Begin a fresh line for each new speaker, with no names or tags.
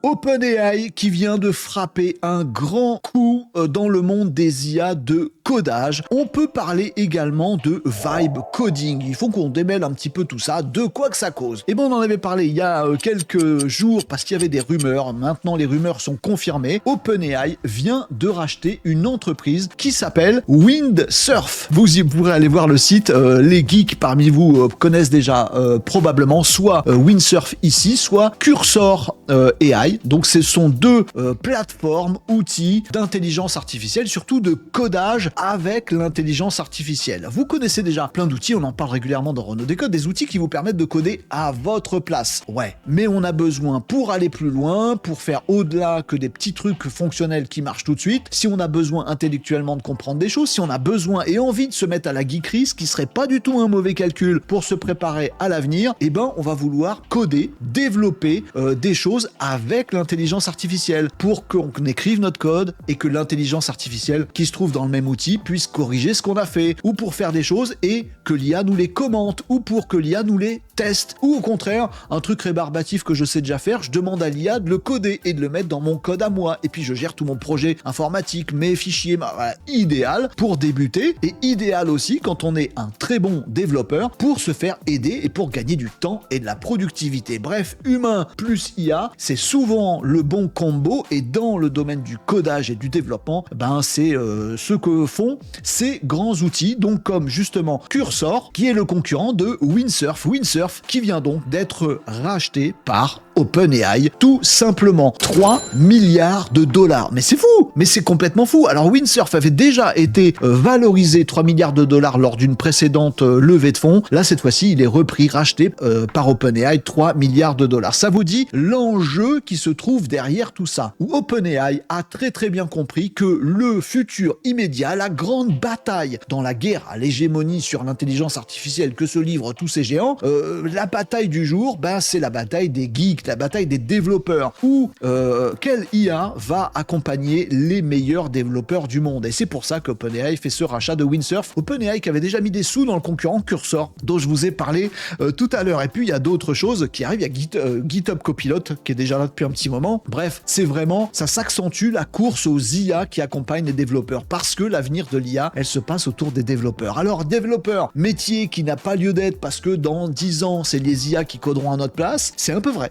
OpenAI qui vient de frapper un grand coup dans le monde des IA de codage. On peut parler également de vibe coding. Il faut qu'on démêle un petit peu tout ça, de quoi que ça cause. Et bon, on en avait parlé il y a quelques jours parce qu'il y avait des rumeurs. Maintenant, les rumeurs sont confirmées. OpenAI vient de racheter une entreprise qui s'appelle Windsurf. Vous y pourrez aller voir le site. Les geeks parmi vous connaissent déjà probablement soit Windsurf ici, soit Cursor AI. Donc ce sont deux plateformes, outils d'intelligence artificielle, surtout de codage avec l'intelligence artificielle. Vous connaissez déjà plein d'outils, on en parle régulièrement dans Renaud Décode, des outils qui vous permettent de coder à votre place. Ouais, mais on a besoin, pour aller plus loin, pour faire au-delà que des petits trucs fonctionnels qui marchent tout de suite, si on a besoin intellectuellement de comprendre des choses, si on a besoin et envie de se mettre à la geekerie, ce qui serait pas du tout un mauvais calcul pour se préparer à l'avenir, eh ben on va vouloir coder, développer des choses avec l'intelligence artificielle pour qu'on écrive notre code et que l'intelligence artificielle qui se trouve dans le même outil puisse corriger ce qu'on a fait, ou pour faire des choses et que l'IA nous les commente, ou pour que l'IA nous les teste, ou au contraire, un truc rébarbatif que je sais déjà faire, je demande à l'IA de le coder et de le mettre dans mon code à moi, et puis je gère tout mon projet informatique, mes fichiers, voilà, idéal pour débuter, et idéal aussi quand on est un très bon développeur pour se faire aider et pour gagner du temps et de la productivité. Bref, humain plus IA, c'est souvent le bon combo, et dans le domaine du codage et du développement, ben c'est ce que font ces grands outils, donc comme justement Cursor, qui est le concurrent de Windsurf. Windsurf qui vient donc d'être racheté par OpenAI, tout simplement 3 milliards de dollars. Mais c'est fou, mais c'est complètement fou. Alors Windsurf avait déjà été valorisé 3 milliards de dollars lors d'une précédente levée de fonds. Là, cette fois-ci, il est repris, racheté par OpenAI, 3 milliards de dollars. Ça vous dit l'enjeu qui se trouve derrière tout ça, où OpenAI a très très bien compris que le futur immédiat, la grande bataille dans la guerre à l'hégémonie sur l'intelligence artificielle que se livrent tous ces géants, la bataille du jour, ben, c'est la bataille des geeks, la bataille des développeurs, où quelle IA va accompagner les meilleurs développeurs du monde. Et c'est pour ça qu'OpenAI fait ce rachat de Windsurf. OpenAI qui avait déjà mis des sous dans le concurrent Cursor, dont je vous ai parlé tout à l'heure. Et puis il y a d'autres choses qui arrivent, il y a GitHub Copilot qui est déjà là depuis un petit moment. Bref, c'est vraiment, ça s'accentue la course aux IA qui accompagnent les développeurs, parce que l'avenir de l'IA, elle se passe autour des développeurs. Alors développeurs, métier qui n'a pas lieu d'être parce que dans 10 ans, c'est les IA qui coderont à notre place, c'est un peu vrai.